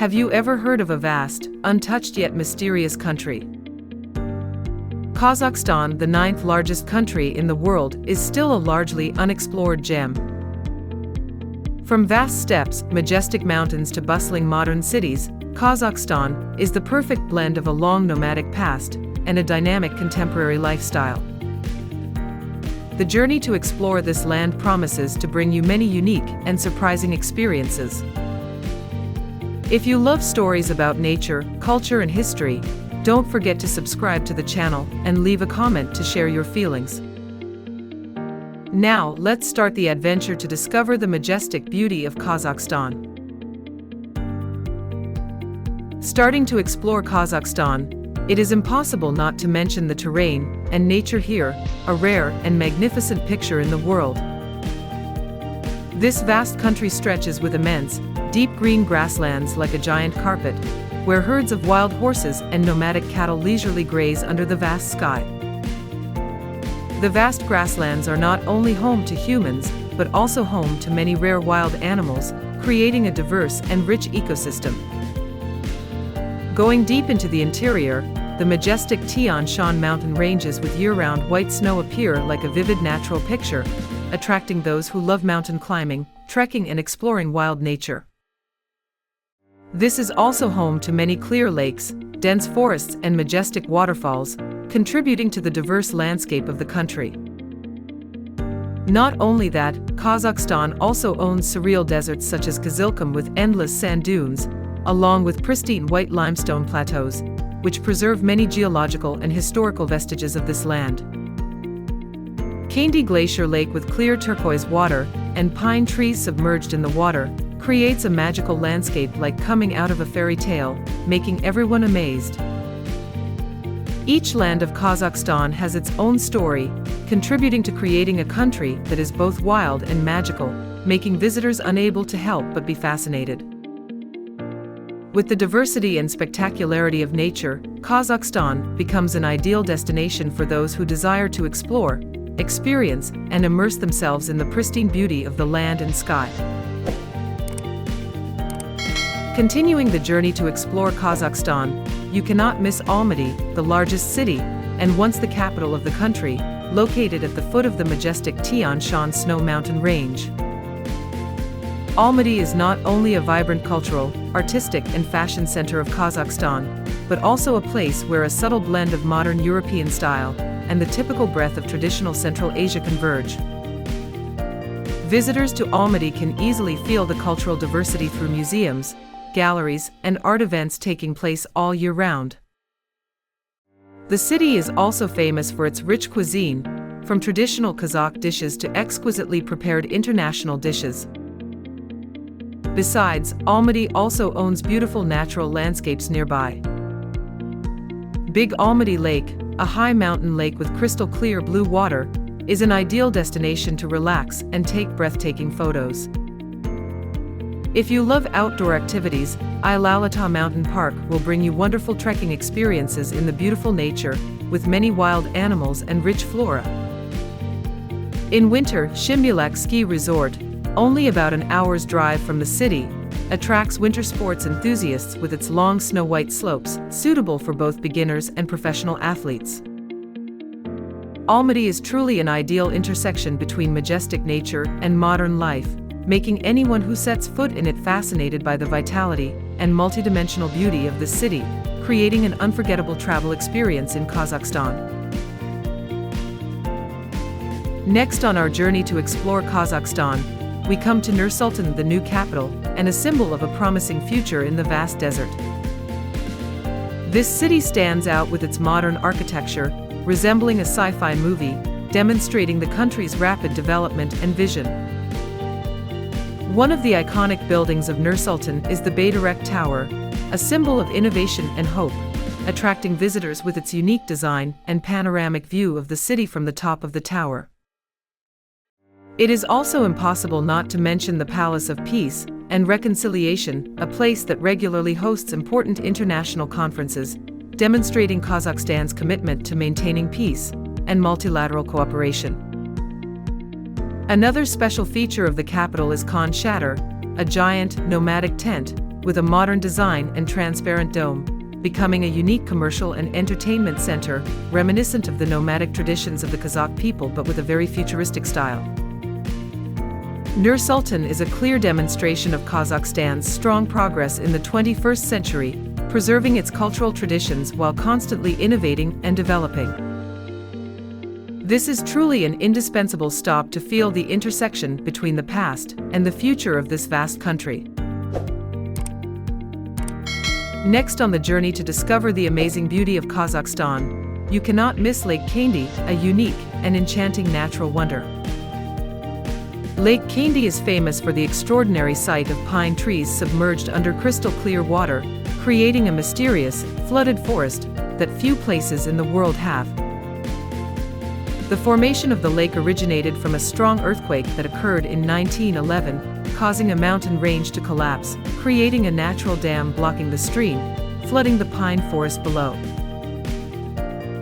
Have you ever heard of a vast, untouched yet mysterious country? Kazakhstan, the 9th largest country in the world, is still a largely unexplored gem. From vast steppes, majestic mountains to bustling modern cities, Kazakhstan is the perfect blend of a long nomadic past and a dynamic contemporary lifestyle. The journey to explore this land promises to bring you many unique and surprising experiences. If you love stories about nature, culture, and history, don't forget to subscribe to the channel and leave a comment to share your feelings. Now, let's start the adventure to discover the majestic beauty of Kazakhstan. Starting to explore Kazakhstan, it is impossible not to mention the terrain and nature here, a rare and magnificent picture in the world. This vast country stretches with immense, deep green grasslands like a giant carpet, where herds of wild horses and nomadic cattle leisurely graze under the vast sky. The vast grasslands are not only home to humans, but also home to many rare wild animals, creating a diverse and rich ecosystem. Going deep into the interior, the majestic Tian Shan mountain ranges with year-round white snow appear like a vivid natural picture, attracting those who love mountain climbing, trekking, and exploring wild nature. This is also home to many clear lakes, dense forests, and majestic waterfalls, contributing to the diverse landscape of the country. Not only that, Kazakhstan also owns surreal deserts such as Kazilkum with endless sand dunes, along with pristine white limestone plateaus, which preserve many geological and historical vestiges of this land. Kaindy Glacier Lake with clear turquoise water and pine trees submerged in the water creates a magical landscape like coming out of a fairy tale, making everyone amazed. Each land of Kazakhstan has its own story, contributing to creating a country that is both wild and magical, making visitors unable to help but be fascinated. With the diversity and spectacularity of nature, Kazakhstan becomes an ideal destination for those who desire to explore, experience, and immerse themselves in the pristine beauty of the land and sky. Continuing the journey to explore Kazakhstan, you cannot miss Almaty, the largest city, and once the capital of the country, located at the foot of the majestic Tian Shan snow mountain range. Almaty is not only a vibrant cultural, artistic, and fashion center of Kazakhstan, but also a place where a subtle blend of modern European style and the typical breadth of traditional Central Asia converge. Visitors to Almaty can easily feel the cultural diversity through museums, galleries, and art events taking place all year round. The city is also famous for its rich cuisine, from traditional Kazakh dishes to exquisitely prepared international dishes. Besides, Almaty also owns beautiful natural landscapes nearby. Big Almaty Lake, a high mountain lake with crystal clear blue water, is an ideal destination to relax and take breathtaking photos. If you love outdoor activities, Almaty Mountain Park will bring you wonderful trekking experiences in the beautiful nature, with many wild animals and rich flora. In winter, Shimbulak Ski Resort, only about an hour's drive from the city, attracts winter sports enthusiasts with its long snow-white slopes, suitable for both beginners and professional athletes. Almaty is truly an ideal intersection between majestic nature and modern life, making anyone who sets foot in it fascinated by the vitality and multidimensional beauty of the city, creating an unforgettable travel experience in Kazakhstan. Next on our journey to explore Kazakhstan, we come to Nur-Sultan, the new capital, and a symbol of a promising future in the vast desert. This city stands out with its modern architecture, resembling a sci-fi movie, demonstrating the country's rapid development and vision. One of the iconic buildings of Nur-Sultan is the Bayraktar Tower, a symbol of innovation and hope, attracting visitors with its unique design and panoramic view of the city from the top of the tower. It is also impossible not to mention the Palace of Peace and Reconciliation, a place that regularly hosts important international conferences, demonstrating Kazakhstan's commitment to maintaining peace and multilateral cooperation. Another special feature of the capital is Khan Shatter, a giant, nomadic tent, with a modern design and transparent dome, becoming a unique commercial and entertainment center, reminiscent of the nomadic traditions of the Kazakh people but with a very futuristic style. Nur-Sultan is a clear demonstration of Kazakhstan's strong progress in the 21st century, preserving its cultural traditions while constantly innovating and developing. This is truly an indispensable stop to feel the intersection between the past and the future of this vast country. Next on the journey to discover the amazing beauty of Kazakhstan, you cannot miss Lake Kaindy, a unique and enchanting natural wonder. Lake Kaindy is famous for the extraordinary sight of pine trees submerged under crystal-clear water, creating a mysterious, flooded forest that few places in the world have. The formation of the lake originated from a strong earthquake that occurred in 1911, causing a mountain range to collapse, creating a natural dam blocking the stream, flooding the pine forest below.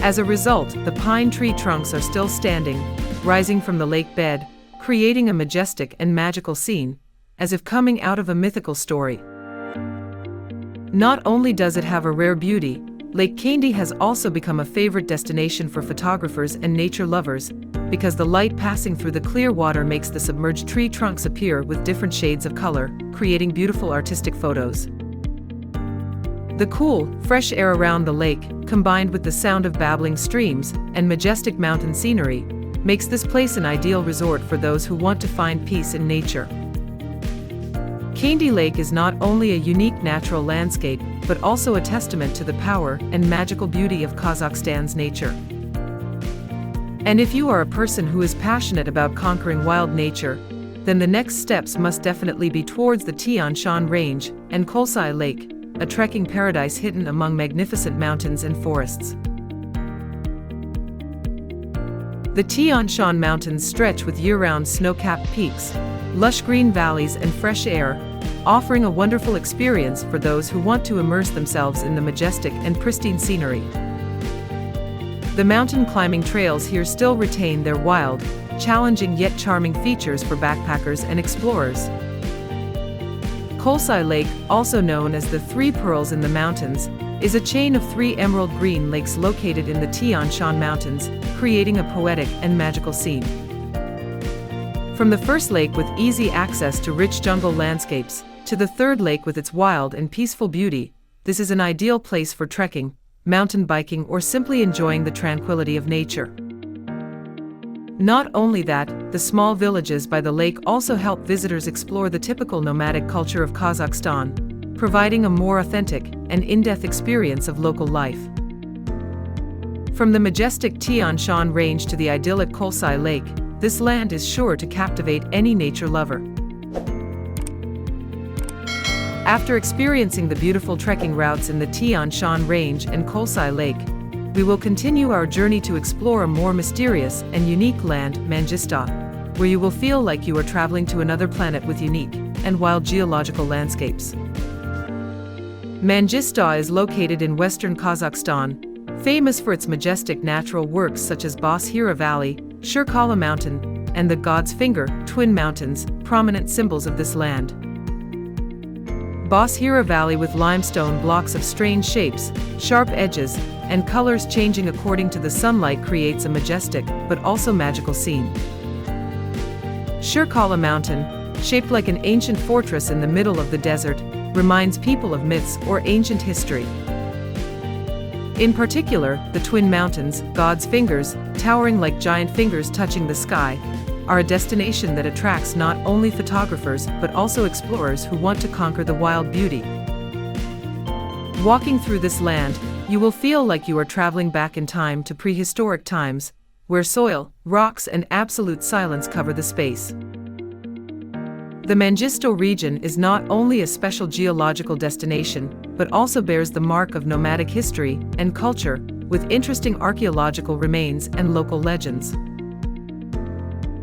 As a result, the pine tree trunks are still standing, rising from the lake bed, creating a majestic and magical scene, as if coming out of a mythical story. Not only does it have a rare beauty, Lake Kaindy has also become a favorite destination for photographers and nature lovers, because the light passing through the clear water makes the submerged tree trunks appear with different shades of color, creating beautiful artistic photos. The cool, fresh air around the lake, combined with the sound of babbling streams and majestic mountain scenery, makes this place an ideal resort for those who want to find peace in nature. Kaindy Lake is not only a unique natural landscape, but also a testament to the power and magical beauty of Kazakhstan's nature. And if you are a person who is passionate about conquering wild nature, then the next steps must definitely be towards the Tian Shan Range and Kolsai Lake, a trekking paradise hidden among magnificent mountains and forests. The Tian Shan Mountains stretch with year-round snow-capped peaks, lush green valleys and fresh air, offering a wonderful experience for those who want to immerse themselves in the majestic and pristine scenery. The mountain climbing trails here still retain their wild, challenging yet charming features for backpackers and explorers. Kolsai Lake, also known as the Three Pearls in the Mountains, is a chain of 3 emerald green lakes located in the Tian Shan Mountains, creating a poetic and magical scene. From the first lake with easy access to rich jungle landscapes, to the third lake with its wild and peaceful beauty, this is an ideal place for trekking, mountain biking, or simply enjoying the tranquility of nature. Not only that, the small villages by the lake also help visitors explore the typical nomadic culture of Kazakhstan, providing a more authentic and in-depth experience of local life. From the majestic Tian Shan Range to the idyllic Kolsai Lake, this land is sure to captivate any nature lover. After experiencing the beautiful trekking routes in the Tian Shan Range and Kolsai Lake, we will continue our journey to explore a more mysterious and unique land, Mangystau, where you will feel like you are traveling to another planet with unique and wild geological landscapes. Mangystau is located in western Kazakhstan, famous for its majestic natural works such as Bashira Valley, Shirkala Mountain, and the God's Finger, Twin Mountains, prominent symbols of this land. Bashira Valley with limestone blocks of strange shapes, sharp edges, and colors changing according to the sunlight creates a majestic, but also magical scene. Shirkala Mountain, shaped like an ancient fortress in the middle of the desert, reminds people of myths or ancient history. In particular, the Twin Mountains, God's Fingers, towering like giant fingers touching the sky, are a destination that attracts not only photographers but also explorers who want to conquer the wild beauty. Walking through this land, you will feel like you are traveling back in time to prehistoric times, where soil, rocks, and absolute silence cover the space. The Mangystau region is not only a special geological destination, but also bears the mark of nomadic history and culture, with interesting archaeological remains and local legends.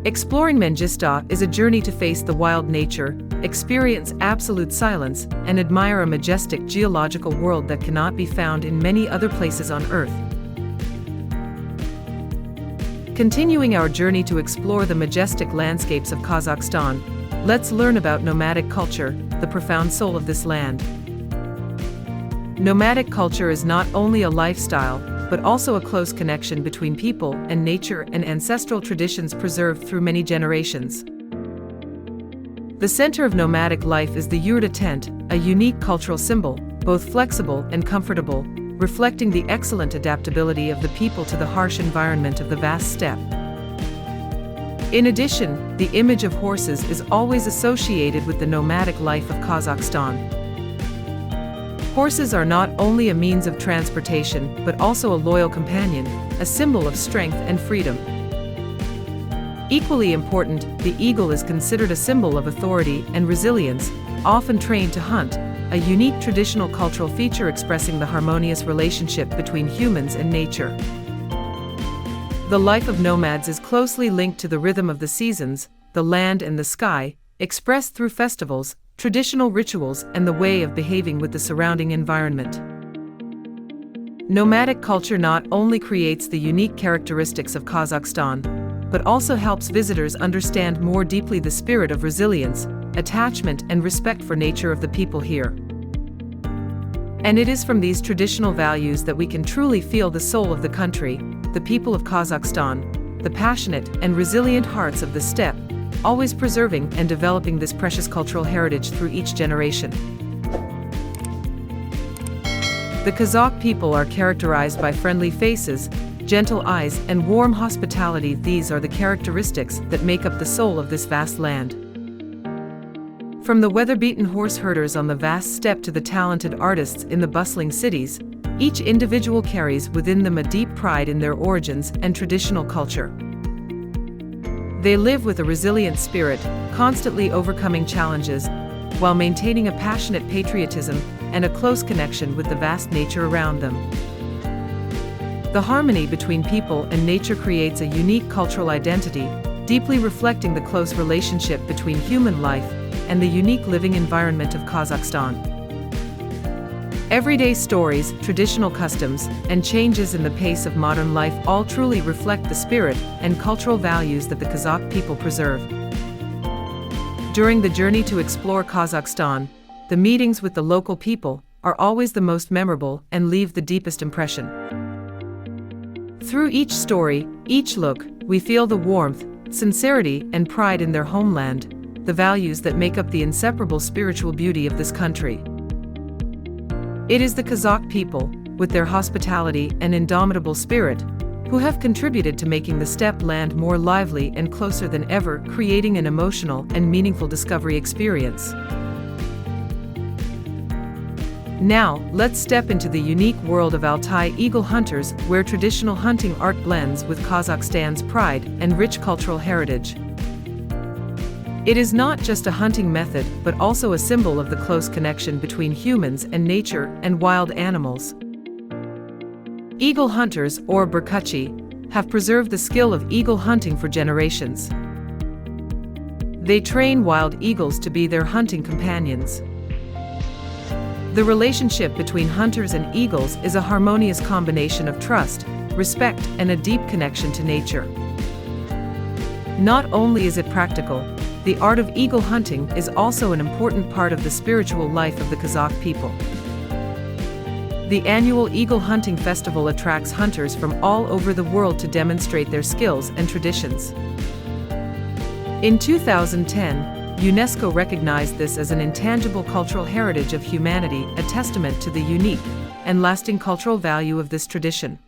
Exploring Mangystau is a journey to face the wild nature, experience absolute silence, and admire a majestic geological world that cannot be found in many other places on Earth. Continuing our journey to explore the majestic landscapes of Kazakhstan, Let's learn about nomadic culture, the profound soul of this land. Nomadic culture is not only a lifestyle, but also a close connection between people and nature and ancestral traditions preserved through many generations. The center of nomadic life is the yurta tent, a unique cultural symbol, both flexible and comfortable, reflecting the excellent adaptability of the people to the harsh environment of the vast steppe. In addition, the image of horses is always associated with the nomadic life of Kazakhstan. Horses are not only a means of transportation, but also a loyal companion, a symbol of strength and freedom. Equally important, the eagle is considered a symbol of authority and resilience, often trained to hunt, a unique traditional cultural feature expressing the harmonious relationship between humans and nature. The life of nomads is closely linked to the rhythm of the seasons, the land and the sky, expressed through festivals, traditional rituals, and the way of behaving with the surrounding environment. Nomadic culture not only creates the unique characteristics of Kazakhstan, but also helps visitors understand more deeply the spirit of resilience, attachment, and respect for nature of the people here. And it is from these traditional values that we can truly feel the soul of the country, the people of Kazakhstan, the passionate and resilient hearts of the steppe, always preserving and developing this precious cultural heritage through each generation. The Kazakh people are characterized by friendly faces, gentle eyes, and warm hospitality. These are the characteristics that make up the soul of this vast land. From the weather-beaten horse herders on the vast steppe to the talented artists in the bustling cities, each individual carries within them a deep pride in their origins and traditional culture. They live with a resilient spirit, constantly overcoming challenges, while maintaining a passionate patriotism and a close connection with the vast nature around them. The harmony between people and nature creates a unique cultural identity, deeply reflecting the close relationship between human life and the unique living environment of Kazakhstan. Everyday stories, traditional customs, and changes in the pace of modern life all truly reflect the spirit and cultural values that the Kazakh people preserve. During the journey to explore Kazakhstan, the meetings with the local people are always the most memorable and leave the deepest impression. Through each story, each look, we feel the warmth, sincerity, and pride in their homeland, the values that make up the inseparable spiritual beauty of this country. It is the Kazakh people, with their hospitality and indomitable spirit, who have contributed to making the steppe land more lively and closer than ever, creating an emotional and meaningful discovery experience. Now, let's step into the unique world of Altai eagle hunters, where traditional hunting art blends with Kazakhstan's pride and rich cultural heritage. It is not just a hunting method, but also a symbol of the close connection between humans and nature and wild animals. Eagle hunters, or burkachi, have preserved the skill of eagle hunting for generations. They train wild eagles to be their hunting companions. The relationship between hunters and eagles is a harmonious combination of trust, respect, and a deep connection to nature. Not only is it practical, the art of eagle hunting is also an important part of the spiritual life of the Kazakh people. The annual Eagle Hunting Festival attracts hunters from all over the world to demonstrate their skills and traditions. In 2010, UNESCO recognized this as an intangible cultural heritage of humanity, a testament to the unique and lasting cultural value of this tradition.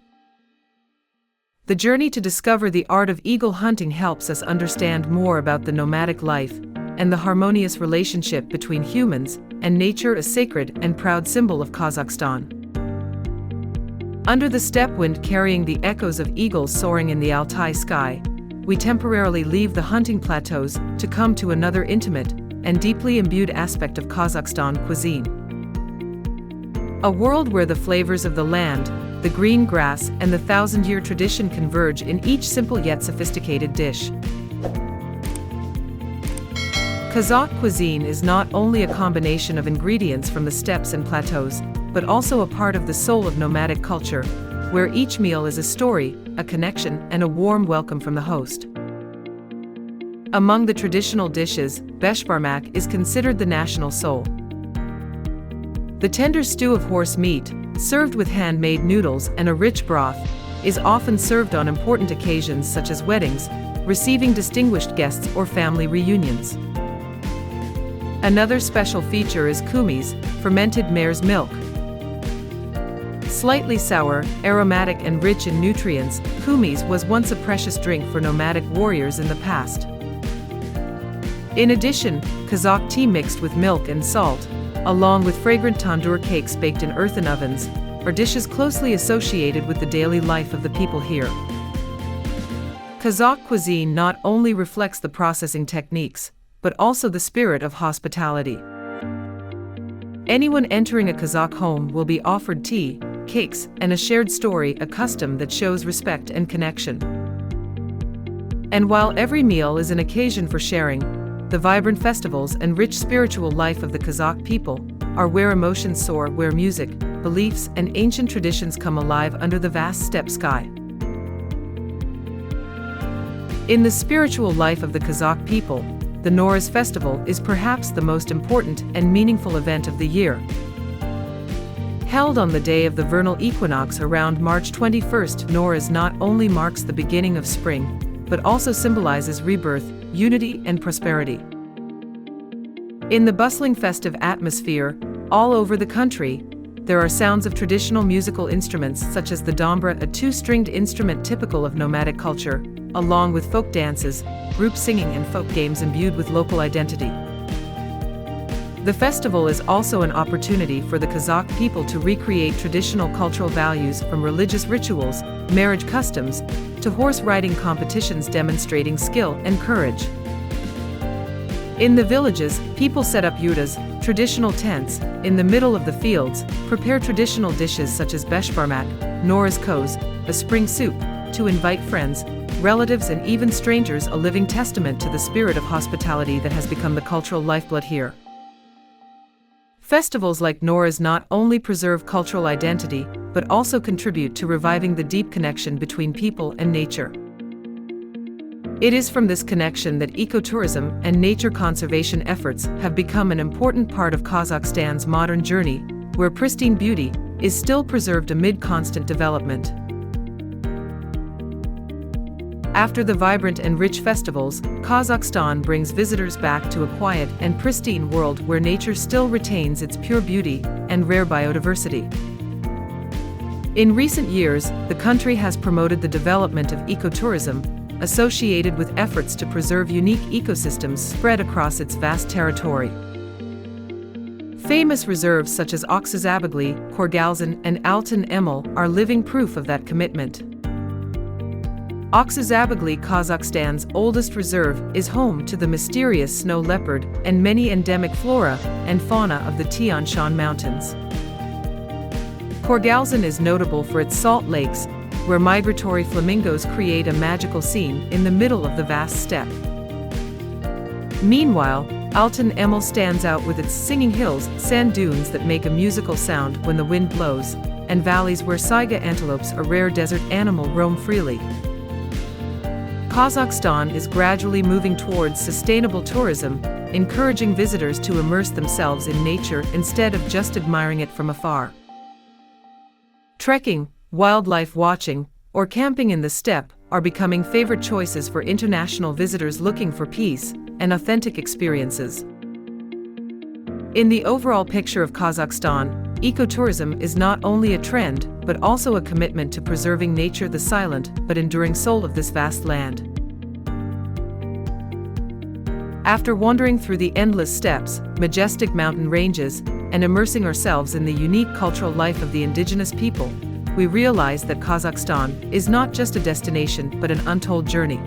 The journey to discover the art of eagle hunting helps us understand more about the nomadic life and the harmonious relationship between humans and nature, a sacred and proud symbol of Kazakhstan. Under the steppe wind carrying the echoes of eagles soaring in the Altai sky, we temporarily leave the hunting plateaus to come to another intimate and deeply imbued aspect of Kazakhstan cuisine. A world where the flavors of the land, the green grass, and the thousand-year tradition converge in each simple yet sophisticated dish. Kazakh cuisine is not only a combination of ingredients from the steppes and plateaus, but also a part of the soul of nomadic culture, where each meal is a story, a connection, and a warm welcome from the host. Among the traditional dishes, beshbarmak is considered the national soul. The tender stew of horse meat, served with handmade noodles and a rich broth, is often served on important occasions such as weddings, receiving distinguished guests or family reunions. Another special feature is kumis, fermented mare's milk. Slightly sour, aromatic and rich in nutrients, kumis was once a precious drink for nomadic warriors in the past. In addition, Kazakh tea mixed with milk and salt, along with fragrant tandoor cakes baked in earthen ovens, are dishes closely associated with the daily life of the people here. Kazakh cuisine not only reflects the processing techniques, but also the spirit of hospitality. Anyone entering a Kazakh home will be offered tea, cakes, and a shared story, a custom that shows respect and connection. And while every meal is an occasion for sharing, the vibrant festivals and rich spiritual life of the Kazakh people are where emotions soar, where music, beliefs, and ancient traditions come alive under the vast steppe sky. In the spiritual life of the Kazakh people, the Nowruz festival is perhaps the most important and meaningful event of the year. Held on the day of the vernal equinox around March 21st, Nowruz not only marks the beginning of spring, but also symbolizes rebirth, unity, and prosperity. In the bustling festive atmosphere, all over the country, there are sounds of traditional musical instruments such as the dombra, a two-stringed instrument typical of nomadic culture, along with folk dances, group singing and folk games imbued with local identity. The festival is also an opportunity for the Kazakh people to recreate traditional cultural values, from religious rituals, marriage customs, to horse riding competitions demonstrating skill and courage. In the villages, people set up yurtas, traditional tents, in the middle of the fields, prepare traditional dishes such as beshbarmak, Nowruz koz, a spring soup, to invite friends, relatives and even strangers, a living testament to the spirit of hospitality that has become the cultural lifeblood here. Festivals like Nowruz not only preserve cultural identity, but also contribute to reviving the deep connection between people and nature. It is from this connection that ecotourism and nature conservation efforts have become an important part of Kazakhstan's modern journey, where pristine beauty is still preserved amid constant development. After the vibrant and rich festivals, Kazakhstan brings visitors back to a quiet and pristine world where nature still retains its pure beauty and rare biodiversity. In recent years, the country has promoted the development of ecotourism, associated with efforts to preserve unique ecosystems spread across its vast territory. Famous reserves such as Oksazabagli, Korgalzin, and Altan Emel are living proof of that commitment. Oksazabagli, Kazakhstan's oldest reserve, is home to the mysterious snow leopard and many endemic flora and fauna of the Tian Shan mountains. Korgalzin is notable for its salt lakes, where migratory flamingos create a magical scene in the middle of the vast steppe. Meanwhile, Altan Emel stands out with its singing hills, sand dunes that make a musical sound when the wind blows, and valleys where saiga antelopes, a rare desert animal, roam freely. Kazakhstan is gradually moving towards sustainable tourism, encouraging visitors to immerse themselves in nature instead of just admiring it from afar. Trekking, wildlife watching, or camping in the steppe are becoming favorite choices for international visitors looking for peace and authentic experiences. In the overall picture of Kazakhstan, ecotourism is not only a trend, but also a commitment to preserving nature, the silent but enduring soul of this vast land. After wandering through the endless steppes, majestic mountain ranges, and immersing ourselves in the unique cultural life of the indigenous people, we realize that Kazakhstan is not just a destination but an untold journey.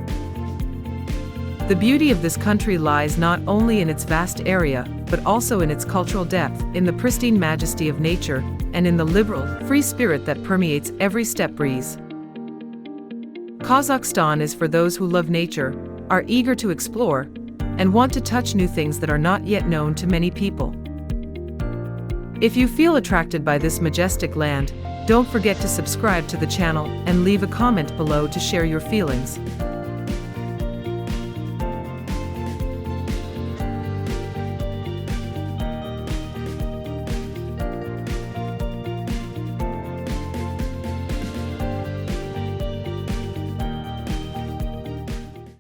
The beauty of this country lies not only in its vast area, but also in its cultural depth, in the pristine majesty of nature, and in the liberal, free spirit that permeates every steppe breeze. Kazakhstan is for those who love nature, are eager to explore, and want to touch new things that are not yet known to many people. If you feel attracted by this majestic land, don't forget to subscribe to the channel and leave a comment below to share your feelings.